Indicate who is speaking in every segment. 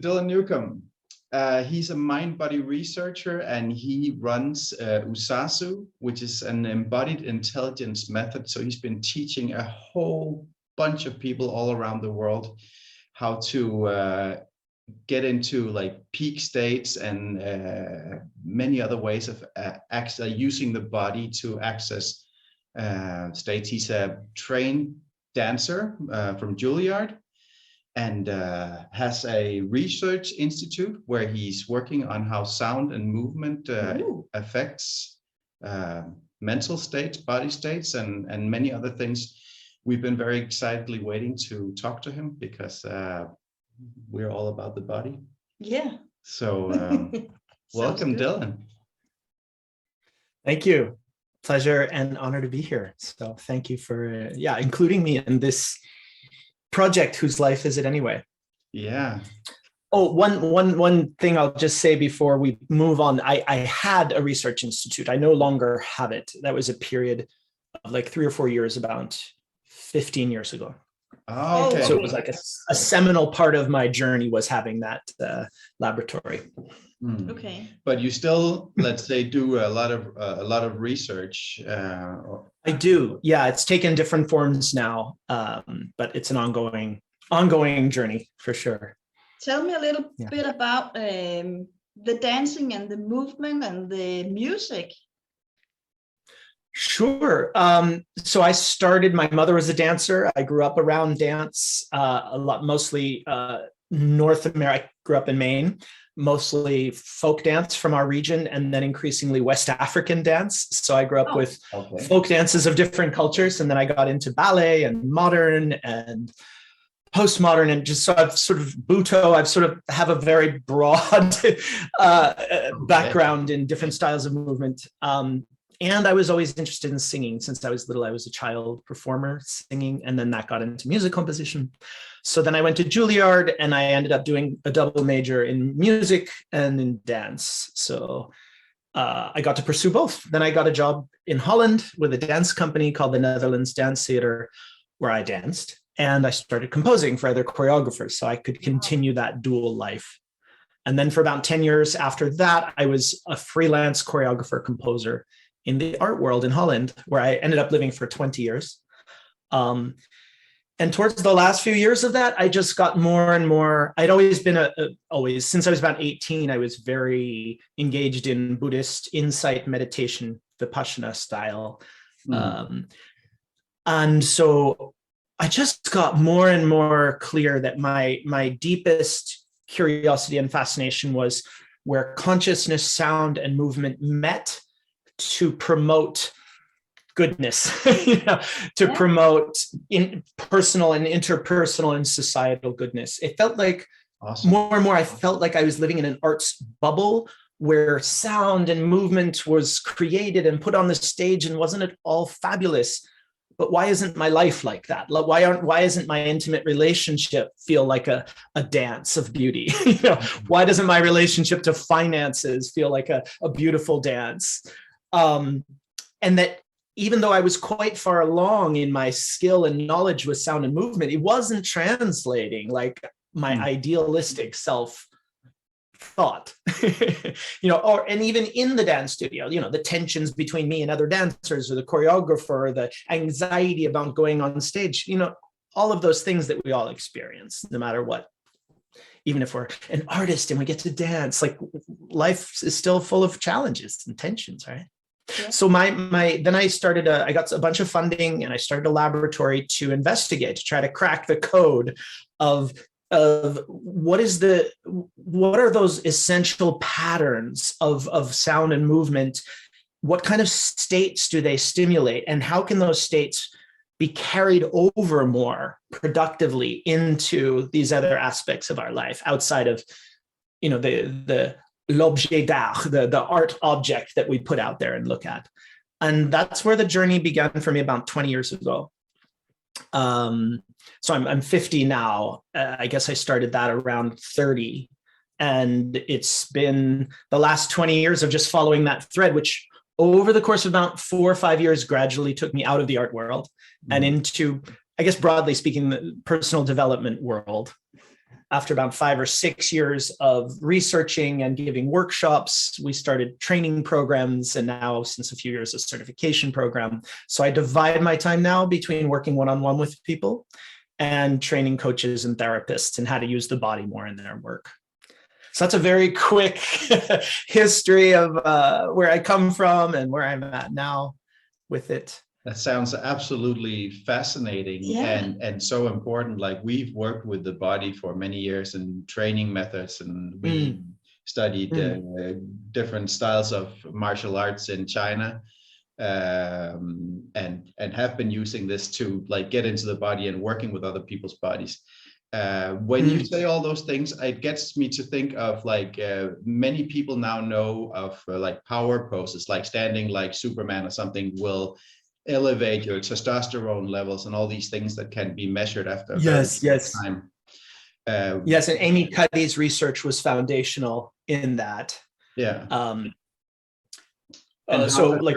Speaker 1: Dylan Newcomb. He's a mind-body researcher, and he runs USASU, which is an embodied intelligence method. So he's been teaching a whole bunch of people all around the world how to get into like peak states and many other ways of using the body to access states. He's a trained dancer from Juilliard, and has a research institute where he's working on how sound and movement affects mental states, body states, and many other things. We've been very excitedly waiting to talk to him because we're all about the body.
Speaker 2: Yeah.
Speaker 1: So welcome, Dylan.
Speaker 3: Thank you. Pleasure and honor to be here. So thank you for including me in this project. Whose life is it anyway?
Speaker 1: Yeah.
Speaker 3: Oh, one thing I'll just say before we move on. I had a research institute. I no longer have it. That was a period of like 3 or 4 years, about 15 years ago.
Speaker 1: Oh, okay.
Speaker 3: So it was like a seminal part of my journey was having that laboratory.
Speaker 2: Okay.
Speaker 1: But you still, let's say, do a lot of research.
Speaker 3: I do. Yeah, it's taken different forms now, but it's an ongoing journey for sure.
Speaker 2: Tell me a little bit about the dancing and the movement and the music.
Speaker 3: Sure. So I started, my mother was a dancer. I grew up around dance a lot, mostly North America. I grew up in Maine, mostly folk dance from our region, and then increasingly West African dance. So I grew up with folk dances of different cultures. And then I got into ballet and modern and postmodern, and just so I've sort of Buto, I've sort of have a very broad background in different styles of movement. And I was always interested in singing. Since I was little, I was a child performer singing, and then that got into music composition. So then I went to Juilliard, and I ended up doing a double major in music and in dance. So I got to pursue both. Then I got a job in Holland with a dance company called the Netherlands Dance Theater, where I danced, and I started composing for other choreographers so I could continue that dual life. And then for about 10 years after that, I was a freelance choreographer composer in the art world in Holland, where I ended up living for 20 years. And towards the last few years of that, I just got more and more, I'd always been since I was about 18, I was very engaged in Buddhist insight meditation, Vipassana style. And so I just got more and more clear that my deepest curiosity and fascination was where consciousness, sound, and movement met to promote goodness, promote in personal and interpersonal and societal goodness. It felt like more and more, I felt like I was living in an arts bubble where sound and movement was created and put on the stage, and wasn't it all fabulous? But why isn't my life like that? Why isn't my intimate relationship feel like a dance of beauty? Why doesn't my relationship to finances feel like a beautiful dance? And that even though I was quite far along in my skill and knowledge with sound and movement, it wasn't translating like my idealistic self thought, and even in the dance studio, the tensions between me and other dancers, or the choreographer, or the anxiety about going on stage, all of those things that we all experience, no matter what. Even if we're an artist and we get to dance, like life is still full of challenges and tensions, right? Yeah. So then I got a bunch of funding, and I started a laboratory to investigate, to try to crack the code of what are those essential patterns of sound and movement? What kind of states do they stimulate, and how can those states be carried over more productively into these other aspects of our life outside of, the l'objet d'art, the art object that we put out there and look at. And that's where the journey began for me about 20 years ago. So I'm 50 now. I guess I started that around 30. And it's been the last 20 years of just following that thread, which over the course of about 4 or 5 years gradually took me out of the art world and into, I guess, broadly speaking, the personal development world. after about 5 or 6 years of researching and giving workshops, we started training programs, and now since a few years, a certification program. So I divide my time now between working one-on-one with people and training coaches and therapists and how to use the body more in their work. So that's a very quick history of where I come from and where I'm at now with it.
Speaker 1: That sounds absolutely fascinating,
Speaker 2: Yeah.
Speaker 1: and so important. Like, we've worked with the body for many years in training methods, and we studied different styles of martial arts in China, and have been using this to like get into the body and working with other people's bodies. When you say all those things, it gets me to think of like many people now know of like power poses, like standing like Superman or something will elevate your testosterone levels and all these things that can be measured after a very short time.
Speaker 3: Yes, and Amy Cuddy's research was foundational in that.
Speaker 1: Yeah.
Speaker 3: So like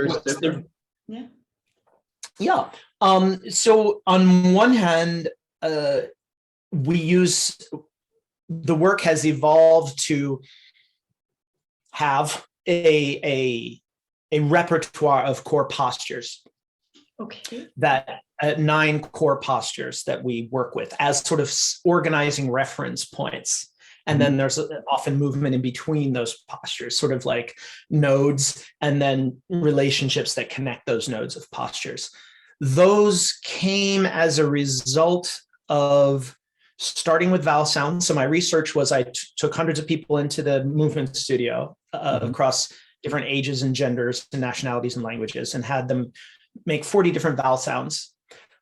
Speaker 3: so on one hand, we use, the work has evolved to have a repertoire of core postures.
Speaker 2: Okay.
Speaker 3: That 9 core postures that we work with as sort of organizing reference points. And then there's often movement in between those postures, sort of like nodes, and then relationships that connect those nodes of postures. Those came as a result of starting with vowel sounds. So my research was I took hundreds of people into the movement studio across different ages and genders and nationalities and languages, and had them make 40 different vowel sounds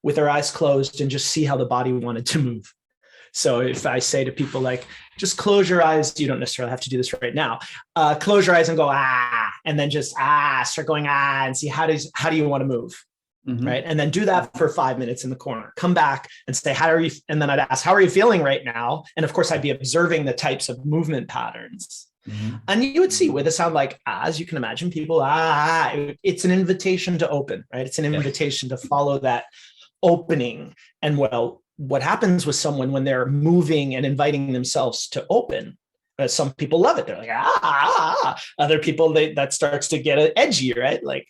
Speaker 3: with their eyes closed and just see how the body wanted to move. So if I say to people like, just close your eyes, you don't necessarily have to do this right now. Close your eyes and go, ah, and then just, start going, and see how do you want to move? Right. And then do that for 5 minutes in the corner, come back and say, how are you? And then I'd ask, how are you feeling right now? And of course I'd be observing the types of movement patterns. And you would see with a sound like, as you can imagine, people, it's an invitation to open, right? It's an invitation to follow that opening. And well, what happens with someone when they're moving and inviting themselves to open, some people love it. They're like, Other people, that starts to get edgy, right? Like,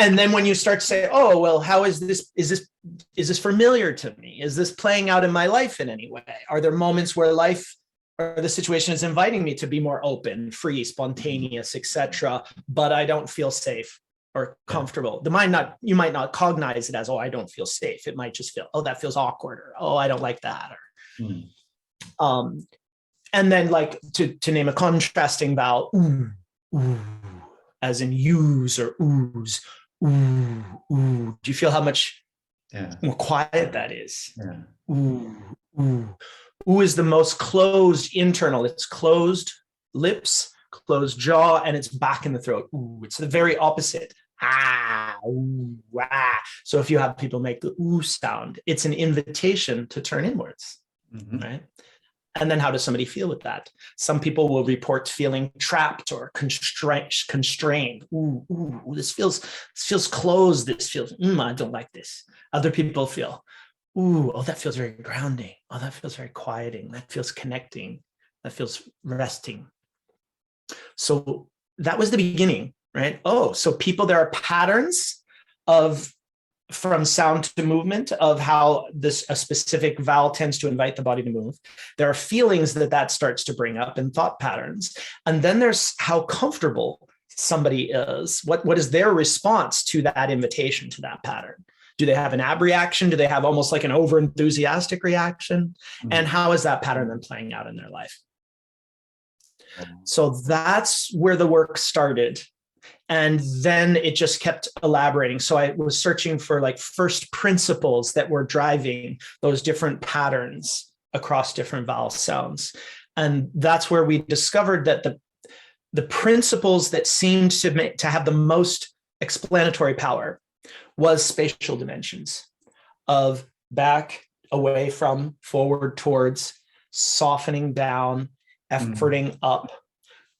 Speaker 3: And then when you start to say, oh, well, how is this familiar to me? Is this playing out in my life in any way? Are there moments where life or the situation is inviting me to be more open, free, spontaneous, etc., but I don't feel safe or comfortable? You might not cognize it as, oh, I don't feel safe. It might just feel, oh, that feels awkward, or, oh, I don't like that. Or, and then like to name a contrasting vowel, ooh, as in use or ooze. Ooh, ooh. Do you feel how much more quiet that is? Ooh, ooh. Ooh is the most closed internal. It's closed lips, closed jaw, and it's back in the throat. Ooh, it's the very opposite. Ooh, ah. So if you have people make the ooh sound, it's an invitation to turn inwards, right? And then how does somebody feel with that? Some people will report feeling trapped or constrained. Ooh, this feels closed. This feels, I don't like this. Other people feel, oh, that feels very grounding. Oh, that feels very quieting. That feels connecting. That feels resting. So that was the beginning, right? Oh, so there are patterns from sound to movement of how a specific vowel tends to invite the body to move. There are feelings that starts to bring up and thought patterns. And then there's how comfortable somebody is. What is their response to that invitation, to that pattern? Do they have an ab reaction? Do they have almost like an over-enthusiastic reaction? And how is that pattern then playing out in their life? So that's where the work started. And then it just kept elaborating. So I was searching for like first principles that were driving those different patterns across different vowel sounds. And that's where we discovered that the principles that seemed to have the most explanatory power was spatial dimensions of back, away from, forward, towards, softening down, efforting up,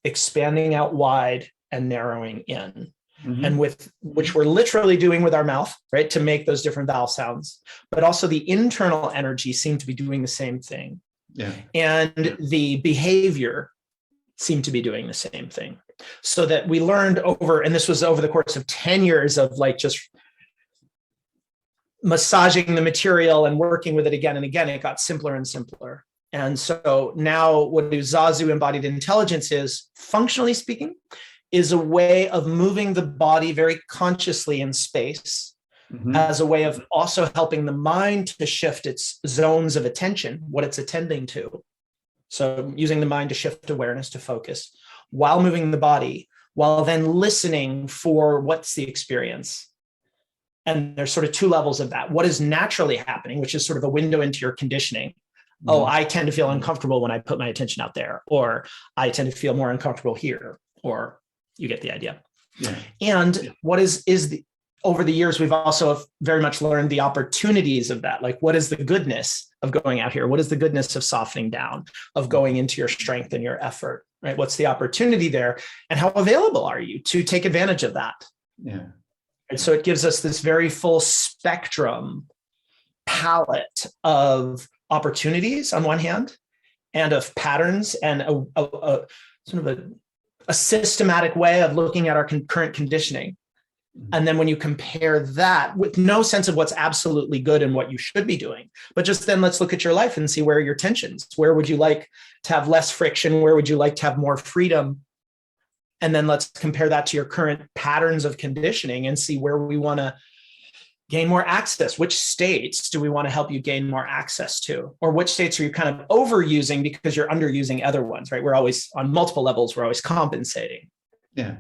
Speaker 3: expanding out wide, and narrowing in. and with which we're literally doing with our mouth, right, to make those different vowel sounds, but also the internal energy seemed to be doing the same thing.
Speaker 1: Yeah.
Speaker 3: And the behavior seemed to be doing the same thing. So that we learned over, and this was over the course of 10 years of like just massaging the material and working with it again and again, it got simpler and simpler. And so now what Zazu embodied intelligence is, functionally speaking, is a way of moving the body very consciously in space, as a way of also helping the mind to shift its zones of attention, what it's attending to. So using the mind to shift awareness to focus while moving the body, while then listening for what's the experience. And there's sort of two levels of that. What is naturally happening, which is sort of a window into your conditioning. Oh, I tend to feel uncomfortable when I put my attention out there, or I tend to feel more uncomfortable here, or you get the idea.
Speaker 1: Yeah.
Speaker 3: And what is the, over the years, we've also very much learned the opportunities of that. Like, what is the goodness of going out here? What is the goodness of softening down, of going into your strength and your effort, right? What's the opportunity there? And how available are you to take advantage of that?
Speaker 1: Yeah.
Speaker 3: And so it gives us this very full spectrum palette of opportunities on one hand, and of patterns, and a sort of a systematic way of looking at our current conditioning. And then when you compare that with no sense of what's absolutely good and what you should be doing, but just then let's look at your life and see where are your tensions. Where would you like to have less friction? Where would you like to have more freedom? And then let's compare that to your current patterns of conditioning and see where we want to gain more access. Which states do we want to help you gain more access to? Or which states are you kind of overusing because you're underusing other ones, right? We're always on multiple levels, we're always compensating.
Speaker 1: Yeah.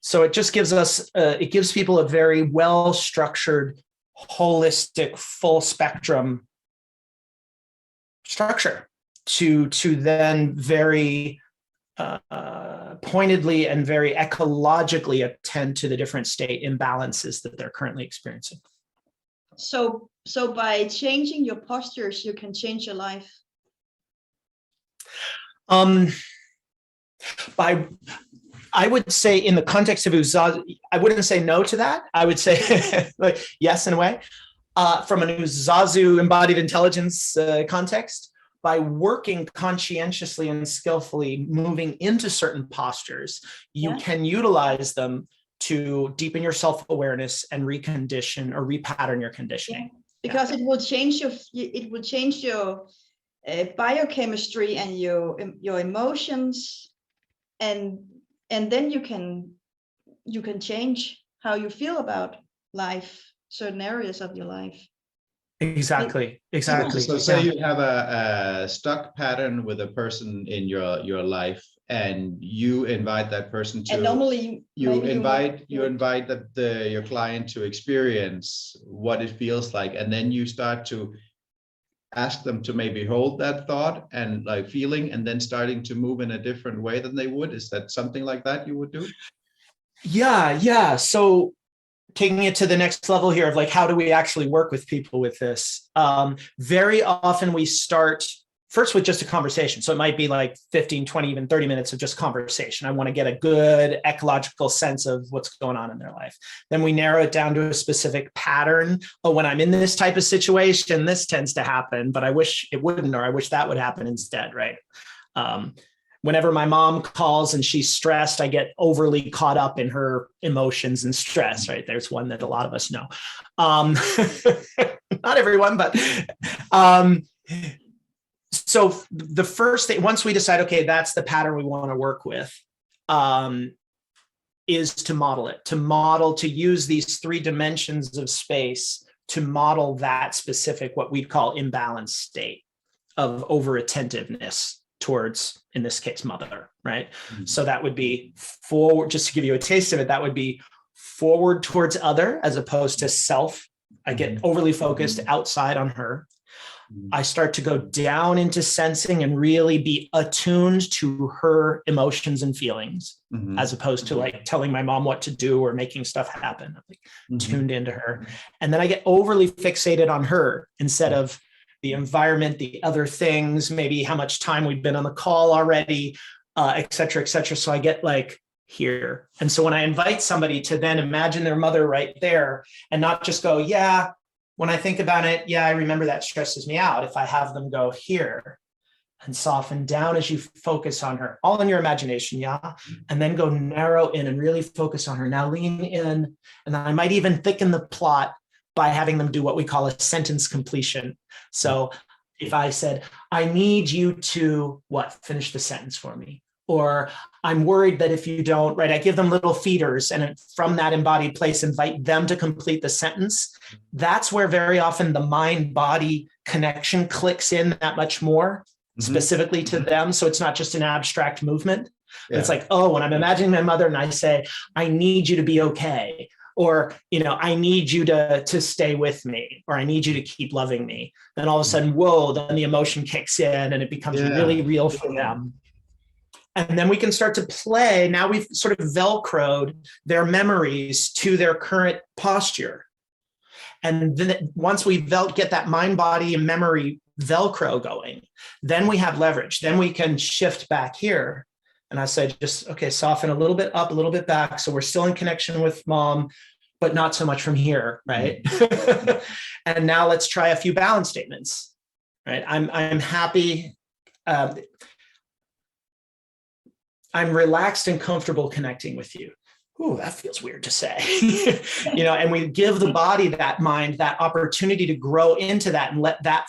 Speaker 3: So it just gives us, it gives people a very well-structured, holistic, full spectrum structure to then very pointedly and very ecologically attend to the different state imbalances that they're currently experiencing.
Speaker 2: So by changing your postures, you can change your life.
Speaker 3: I would say in the context of Uzazu, I wouldn't say no to that. I would say like yes in a way. From an Uzazu embodied intelligence context, by working conscientiously and skillfully moving into certain postures, you can utilize them to deepen your self-awareness and recondition or repattern your conditioning.
Speaker 2: Because it will change your biochemistry and your emotions, and then you can change how you feel about life, certain areas of your life.
Speaker 3: Exactly.
Speaker 1: So say you have a stuck pattern with a person in your life, and you invite that person to,
Speaker 2: and normally
Speaker 1: you invite your client to experience what it feels like, and then you start to ask them to maybe hold that thought and like feeling, and then starting to move in a different way than they would. Is that something like that you would do?
Speaker 3: Yeah. So taking it to the next level here of like, how do we actually work with people with this? Very often we start first with just a conversation. So it might be like 15, 20, even 30 minutes of just conversation. I want to get a good ecological sense of what's going on in their life. Then we narrow it down to a specific pattern. Oh, when I'm in this type of situation, this tends to happen, but I wish it wouldn't, or I wish that would happen instead, right? Whenever my mom calls and she's stressed, I get overly caught up in her emotions and stress, right? There's one that a lot of us know. Not everyone, but so the first thing, once we decide, okay, that's the pattern we want to work with, is to model it, to use these 3 dimensions of space to model that specific, what we'd call imbalanced state of over-attentiveness towards, in this case, mother, right? Mm-hmm. So that would be forward, just to give you a taste of it, that would be forward towards other as opposed to self. I get overly focused outside on her. I start to go down into sensing and really be attuned to her emotions and feelings, as opposed to like telling my mom what to do or making stuff happen. I'm like tuned into her. And then I get overly fixated on her instead of the environment, the other things, maybe how much time we've been on the call already, et cetera, et cetera. So I get like here. And so when I invite somebody to then imagine their mother right there and not just go, yeah, when I think about it, yeah, I remember that stresses me out. If I have them go here and soften down as you focus on her, all in your imagination, yeah, and then go narrow in and really focus on her. Now lean in, and I might even thicken the plot by having them do what we call a sentence completion. So if I said, I need you to finish the sentence for me. Or I'm worried that if you don't, right, I give them little feeders and from that embodied place, invite them to complete the sentence. That's where very often the mind-body connection clicks in that much more specifically to them. So it's not just an abstract movement. Yeah. It's like, oh, when I'm imagining my mother and I say, I need you to be okay. Or, I need you to stay with me, or I need you to keep loving me. Then all of a sudden, whoa, then the emotion kicks in and it becomes really real for them. And then we can start to play. Now we've sort of Velcroed their memories to their current posture. And then once we get that mind, body, and memory Velcro going, then we have leverage. Then we can shift back here. And I say, just, okay, soften a little bit up, a little bit back. So we're still in connection with mom, but not so much from here, right? And now let's try a few balance statements, right? I'm happy. I'm relaxed and comfortable connecting with you. Ooh, that feels weird to say. And we give the body, that mind, that opportunity to grow into that and let that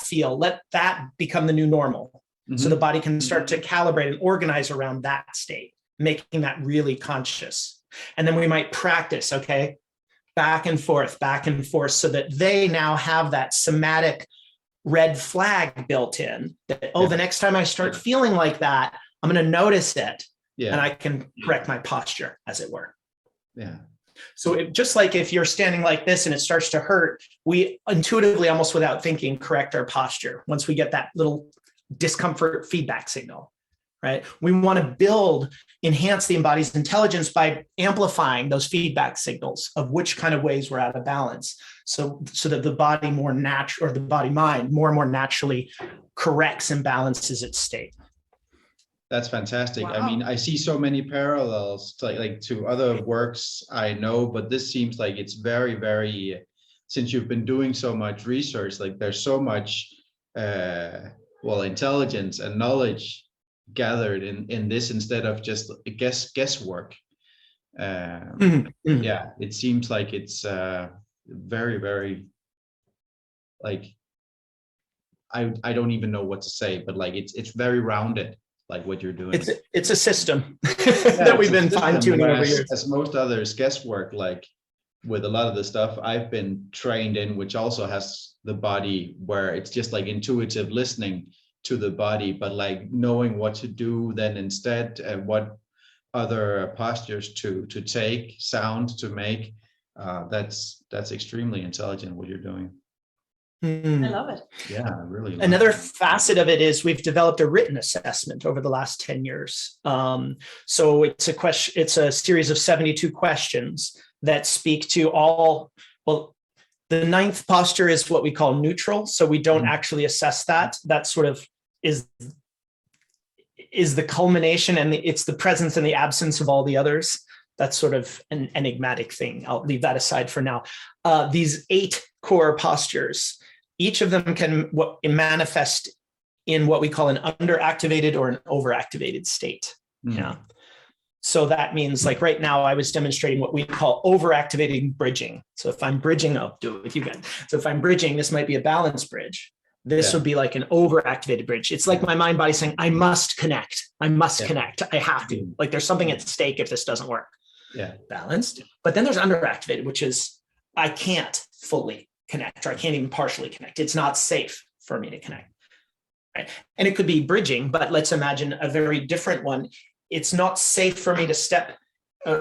Speaker 3: become the new normal. So the body can start to calibrate and organize around that state, making that really conscious. And then we might practice, okay, back and forth, so that they now have that somatic red flag built in that, the next time I start feeling like that, I'm going to notice it. And I can correct my posture, as it were.
Speaker 1: Yeah.
Speaker 3: So just like if you're standing like this and it starts to hurt, we intuitively, almost without thinking, correct our posture once we get that little discomfort feedback signal, right? We want to enhance the embody's intelligence by amplifying those feedback signals of which kind of ways we're out of balance. So that the body the body mind more and more naturally corrects and balances its state.
Speaker 1: That's fantastic.
Speaker 2: Wow.
Speaker 1: I mean, I see so many parallels to other works I know, but this seems like it's very, very, since you've been doing so much research, like there's so much, intelligence and knowledge gathered in this instead of just guesswork. Yeah, it seems like it's very, very, like, I don't even know what to say, but like it's very rounded. Like what you're doing.
Speaker 3: It's a system that we've been fine-tuning over years.
Speaker 1: As most others, guesswork, like with a lot of the stuff I've been trained in, which also has the body where it's just like intuitive listening to the body, but like knowing what to do then instead, and what other postures to take, sound to make. That's extremely intelligent what you're doing.
Speaker 2: I love it.
Speaker 1: Yeah, really.
Speaker 3: Another facet of it is we've developed a written assessment over the last 10 years. So it's a series of 72 questions that speak to all. Well, the 9th posture is what we call neutral. So we don't actually assess that. That sort of is the culmination, and it's the presence and the absence of all the others. That's sort of an enigmatic thing. I'll leave that aside for now. These 8 core postures, each of them can manifest in what we call an underactivated or an overactivated state. Yeah. So that means, like right now, I was demonstrating what we call overactivating bridging. So if I'm bridging, I'll do it with you guys. So if I'm bridging, this might be a balance bridge. This would be like an overactivated bridge. It's like my mind body saying, I must connect. I must connect. I have to. Like there's something at stake if this doesn't work. Yeah. Balanced. But then there's underactivated, which is I can't fully connect, or I can't even partially connect. It's not safe for me to connect. Right. And it could be bridging, but let's imagine a very different one. It's not safe for me to step.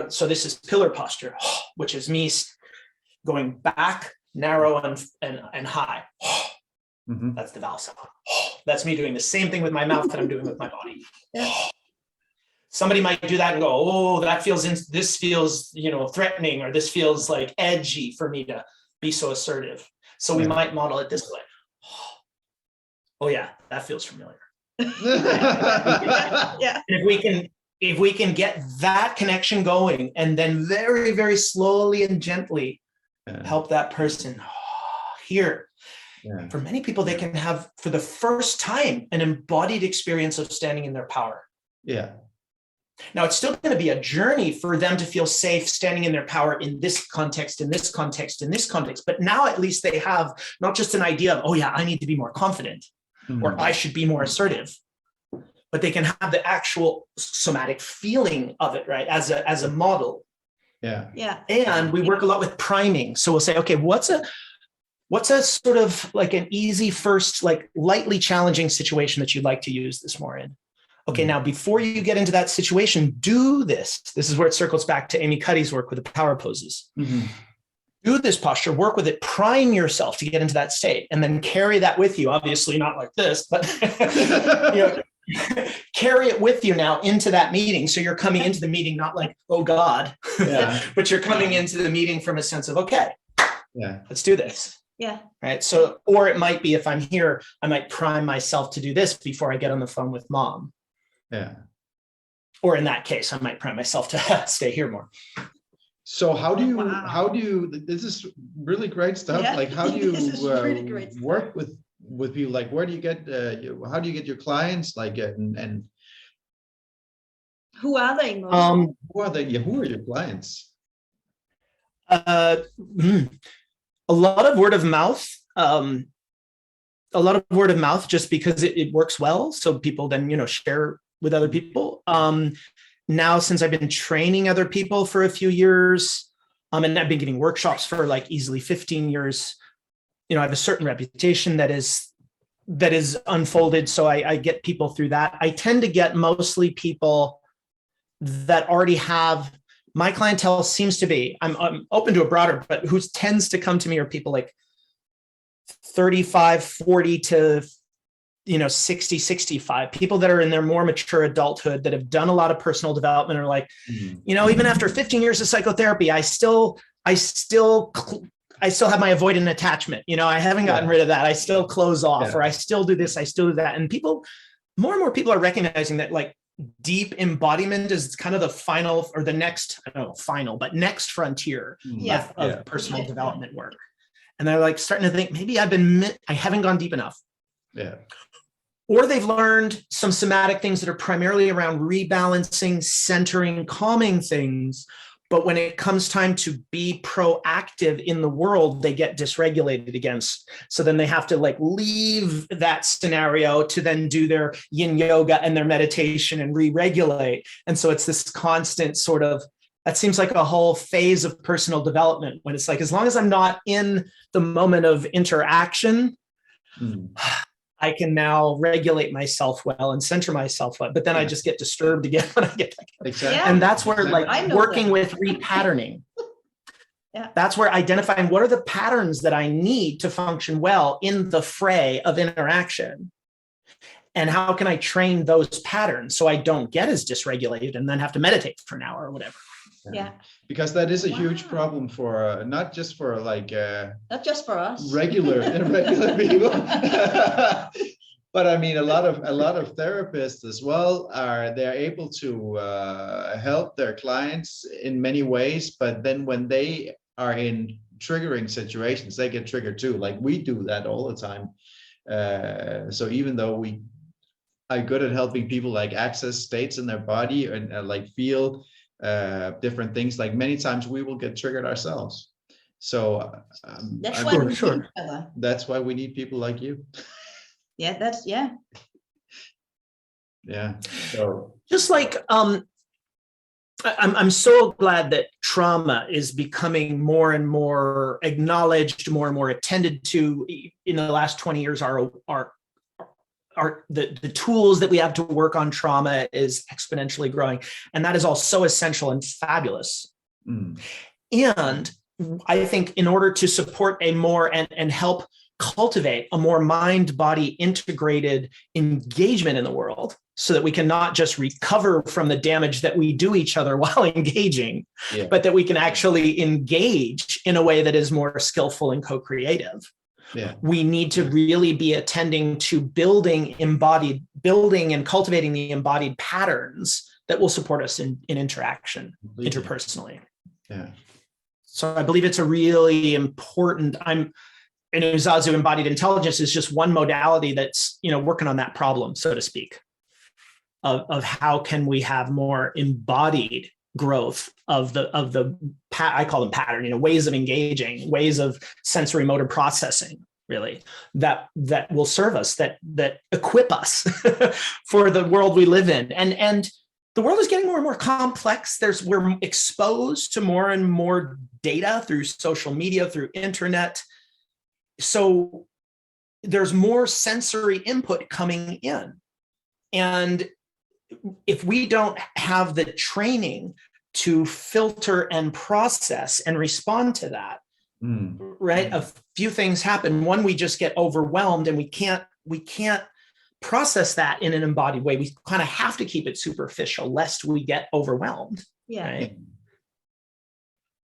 Speaker 3: So this is pillar posture, which is me going back, narrow, and high. That's the vowel sound. That's me doing the same thing with my mouth that I'm doing with my body. Somebody might do that and go, oh, this feels, threatening, or this feels like edgy for me to be so assertive. So we might model it this way. Oh yeah, that feels familiar.
Speaker 2: Yeah.
Speaker 3: And if we can if we can get that connection going and then very, very slowly and gently help that person here.
Speaker 1: Yeah.
Speaker 3: For many people, they can have, for the first time, an embodied experience of standing in their power.
Speaker 1: Yeah.
Speaker 3: Now, it's still going to be a journey for them to feel safe standing in their power in this context, in this context, in this context. But now at least they have not just an idea of, oh yeah, I need to be more confident, or I should be more assertive, but they can have the actual somatic feeling of it, right? As a model.
Speaker 1: Yeah.
Speaker 2: Yeah.
Speaker 3: And we work a lot with priming. So we'll say, okay, what's a sort of like an easy first, like lightly challenging situation that you'd like to use this more in? Okay, now before you get into that situation, do this. This is where it circles back to Amy Cuddy's work with the power poses. Do this posture, work with it, prime yourself to get into that state, and then carry that with you. Obviously not like this, but carry it with you now into that meeting. So you're coming into the meeting not like, oh God, but you're coming into the meeting from a sense of, okay, let's do this.
Speaker 2: Yeah.
Speaker 3: Right. So, or it might be, if I'm here, I might prime myself to do this before I get on the phone with mom.
Speaker 1: Yeah.
Speaker 3: Or in that case, I might prime myself to stay here more.
Speaker 1: So how do you, this is really great stuff.
Speaker 2: Yeah.
Speaker 1: Like, how do you
Speaker 2: really great
Speaker 1: work with people? Like, where do you get, how do you get your clients? Like, and
Speaker 2: who are they?
Speaker 1: who are they? Yeah, who are your clients?
Speaker 3: A lot of word of mouth. Just because it works well. So people then, share with other people. Now, since I've been training other people for a few years, and I've been giving workshops for like easily 15 years, I have a certain reputation that is unfolded. So I get people through that. I tend to get mostly people that already have, my clientele seems to be, I'm open to a broader, but who tends to come to me are people like 35, 40 to 60, 65, people that are in their more mature adulthood that have done a lot of personal development are like, even after 15 years of psychotherapy, I still have my avoidant attachment. I haven't gotten rid of that. I still close off, or I still do this, I still do that. And more and more people are recognizing that like deep embodiment is kind of the final, or the next, I don't know, final, but next frontier of personal development work. And they're like starting to think, maybe I haven't gone deep enough.
Speaker 1: Yeah.
Speaker 3: Or they've learned some somatic things that are primarily around rebalancing, centering, calming things. But when it comes time to be proactive in the world, they get dysregulated against. So then they have to like leave that scenario to then do their yin yoga and their meditation and re-regulate. And so it's this constant sort of, that seems like a whole phase of personal development when it's like, as long as I'm not in the moment of interaction, I can now regulate myself well and center myself well, but then I just get disturbed again when I get back.
Speaker 1: Exactly.
Speaker 3: And that's where like working with repatterning. That's where identifying what are the patterns that I need to function well in the fray of interaction. And how can I train those patterns so I don't get as dysregulated and then have to meditate for an hour or whatever.
Speaker 1: Because that is a huge problem for not just for like
Speaker 2: not just for us
Speaker 1: regular people, but I mean a lot of therapists as well they're able to help their clients in many ways, but then when they are in triggering situations, they get triggered too. Like we do that all the time. So even though we are good at helping people like access states in their body and like feel different things, like many times we will get triggered ourselves. So
Speaker 2: that's why we need each other.
Speaker 1: That's why we need people like you. So
Speaker 3: just like I'm so glad that trauma is becoming more and more acknowledged, more and more attended to. In the last 20 years, the tools that we have to work on trauma is exponentially growing. And that is all so essential and fabulous. And I think in order to support a more and help cultivate a more mind-body integrated engagement in the world, so that we can not just recover from the damage that we do each other while engaging, but that we can actually engage in a way that is more skillful and co-creative. We need to really be attending to building and cultivating the embodied patterns that will support us in interaction
Speaker 1: Completely.
Speaker 3: interpersonally.
Speaker 1: Yeah.
Speaker 3: So I believe it's a really important, in Uzazu, embodied intelligence is just one modality that's, working on that problem, so to speak, of how can we have more embodied growth of the I call them pattern, ways of engaging, ways of sensory motor processing, really, that will serve us, that equip us for the world we live in. And the world is getting more and more complex. We're exposed to more and more data through social media, through internet. So there's more sensory input coming in. And if we don't have the training to filter and process and respond to that, right? A few things happen. One, we just get overwhelmed and we can't process that in an embodied way. We kind of have to keep it superficial lest we get overwhelmed.
Speaker 2: Yeah.
Speaker 3: Right?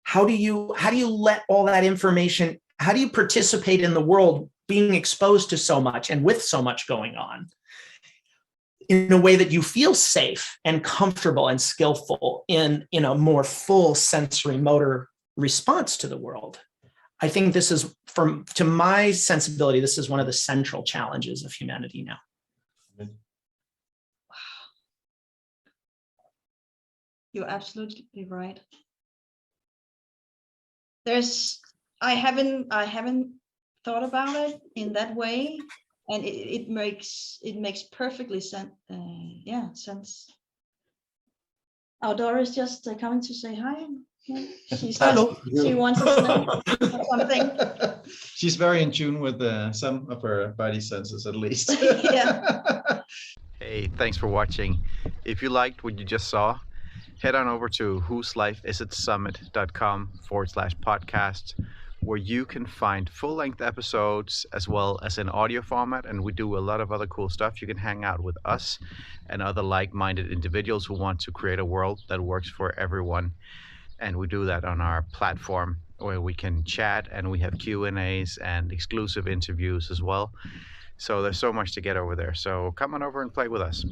Speaker 3: How do you let all that information, how do you participate in the world being exposed to so much and with so much going on in a way that you feel safe and comfortable and skillful in a more full sensory motor response to the world? I think this is, to my sensibility, this is one of the central challenges of humanity now.
Speaker 2: Wow. You're absolutely right. I haven't thought about it in that way, and it makes perfectly sense. Sense. Our Doris just coming to say hi.
Speaker 3: Hello.
Speaker 2: She wants to say something.
Speaker 1: She's very in tune with some of her body senses, at least.
Speaker 2: Yeah.
Speaker 1: Hey, thanks for watching. If you liked what you just saw, head on over to whoselifeisitsummit.com/podcast, where you can find full-length episodes as well as in audio format, and we do a lot of other cool stuff. You can hang out with us and other like-minded individuals who want to create a world that works for everyone, and we do that on our platform where we can chat, and we have Q&As and exclusive interviews as well. So there's so much to get over there. So come on over and play with us.